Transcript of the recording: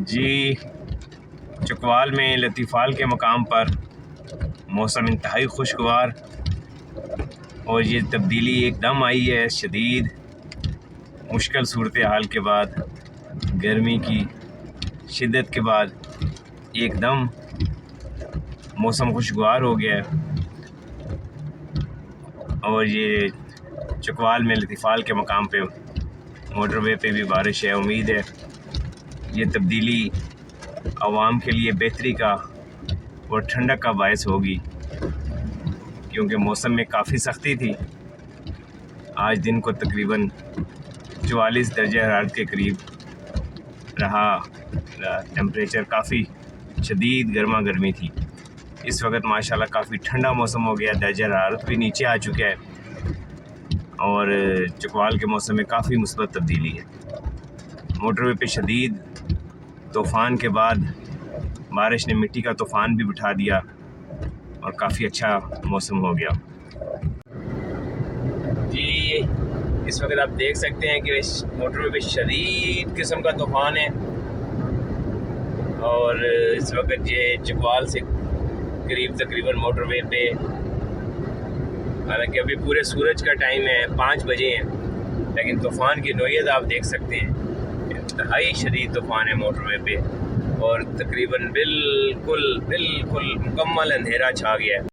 जी, चकवाल में लतीफ़ाल के मकाम पर मौसम इंतहाई खुशगवार और ये तब्दीली एकदम आई है शदीद मुश्किल सूरत हाल के बाद, गर्मी की शिद्दत के बाद एकदम मौसम खुशगवार हो गया है। और ये चकवाल में लतीफ़ाल के मकाम पे मोटरवे पे भी बारिश है। उम्मीद है ये तब्दीली आवाम के लिए बेहतरी का और ठंडक का बायस होगी, क्योंकि मौसम में काफ़ी सख्ती थी। आज दिन को तकरीबन 44 दर्जा हरारत के करीब रहा। टेम्परेचर काफ़ी शदीद गर्मा गर्मी थी। इस वक्त माशाल्लाह काफ़ी ठंडा मौसम हो गया, दर्जा हरारत भी नीचे आ चुका है और चकवाल के मौसम में काफ़ी मुस्बत तब्दीली है। मोटरवे पे शदीद तूफ़ान के बाद बारिश ने मिट्टी का तूफ़ान भी बिठा दिया और काफ़ी अच्छा मौसम हो गया। जी, इस वक्त आप देख सकते हैं कि मोटरवे पे शदीद किस्म का तूफ़ान है और इस वक्त ये चकवाल से करीब तकरीबन मोटरवे पे, हालांकि अभी पूरे सूरज का टाइम है, 5 बजे हैं, लेकिन तूफ़ान की नोयत आप देख सकते हैं। इंतहाई शदीद तूफ़ान है मोटरवे पे और तकरीबन बिल्कुल मुकम्मल अंधेरा छा गया है।